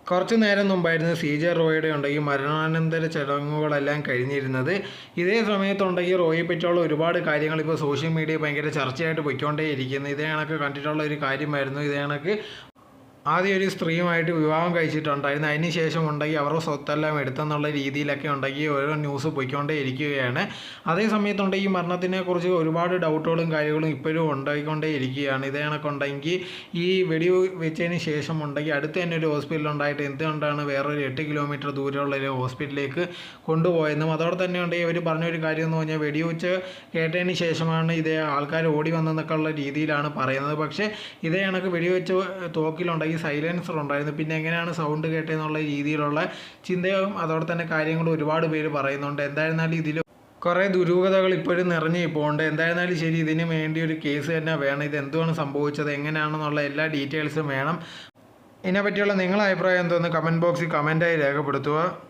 കുറച്ചു നേരം മുമ്പായിരുന്നു CJ റോയിയുടെ ഉണ്ടെങ്കിൽ മരണാനന്തര ചടങ്ങുകളെല്ലാം കഴിഞ്ഞിരുന്നത്. ഇതേ സമയത്തുണ്ടെങ്കിൽ റോയിയെ പറ്റിയുള്ള ഒരുപാട് കാര്യങ്ങൾ ഇപ്പോൾ സോഷ്യൽ മീഡിയ ഭയങ്കര ചർച്ചയായിട്ട് പൊയ്ക്കൊണ്ടേയിരിക്കുന്നു. ഇതേ കണക്ക് കണ്ടിട്ടുള്ള ഒരു കാര്യമായിരുന്നു. ഇതേ കണക്ക് ആദ്യം ഒരു സ്ത്രീയുമായിട്ട് വിവാഹം കഴിച്ചിട്ടുണ്ടായിരുന്നു. അതിന് ശേഷം ഉണ്ടെങ്കിൽ അവരുടെ സ്വത്തെല്ലാം എടുത്തെന്നുള്ള രീതിയിലൊക്കെ ഉണ്ടെങ്കിൽ ഓരോ ന്യൂസ് പോയിക്കൊണ്ടേ ഇരിക്കുകയാണ്. അതേ സമയത്തുണ്ടെങ്കിൽ ഈ മരണത്തിനെക്കുറിച്ച് ഒരുപാട് ഡൗട്ടുകളും കാര്യങ്ങളും ഇപ്പോഴും ഉണ്ടായിക്കൊണ്ടേ ഇരിക്കുകയാണ്. ഇതേ കണക്കുണ്ടെങ്കിൽ ഈ വെടി വെച്ചതിന് ശേഷം ഉണ്ടെങ്കിൽ അടുത്ത് തന്നെ ഒരു ഹോസ്പിറ്റൽ ഉണ്ടായിട്ട് എന്തുകൊണ്ടാണ് വേറൊരു 8 കിലോമീറ്റർ ദൂരമുള്ള ഒരു ഹോസ്പിറ്റലിലേക്ക് കൊണ്ടുപോയെന്നും അതോടെ തന്നെ ഉണ്ടെങ്കിൽ അവർ പറഞ്ഞൊരു കാര്യം എന്ന് പറഞ്ഞാൽ വെടിവെച്ച് കേട്ടതിന് ശേഷമാണ് ഇതേ ആൾക്കാർ ഓടി വന്നതെന്നൊക്കെ ഉള്ള രീതിയിലാണ് പറയുന്നത്. പക്ഷേ ഇതേ കണക്ക് വെടിവെച്ച് തോക്കിലുണ്ടെങ്കിൽ സൈലൻസർ ഉണ്ടായിരുന്നു. പിന്നെ എങ്ങനെയാണ് സൗണ്ട് കേട്ടതെന്നുള്ള രീതിയിലുള്ള ചിന്തയും അതോടെ തന്നെ കാര്യങ്ങളും ഒരുപാട് പേര് പറയുന്നുണ്ട്. എന്തായിരുന്നാലും ഇതിൽ കുറേ ദുരൂഹതകൾ ഇപ്പോഴും നിറഞ്ഞു പോകുന്നുണ്ട്. എന്തായിരുന്നാലും ശരി, ഇതിന് വേണ്ടി ഒരു കേസ് തന്നെ വേണം. ഇത് എന്തുവാണ് സംഭവിച്ചത്, എങ്ങനെയാണെന്നുള്ള എല്ലാ ഡീറ്റെയിൽസും വേണം. ഇതിനെപ്പറ്റിയുള്ള നിങ്ങളുടെ അഭിപ്രായം എന്തോന്ന് കമൻറ്റ് ബോക്സിൽ കമൻറ്റായി രേഖപ്പെടുത്തുക.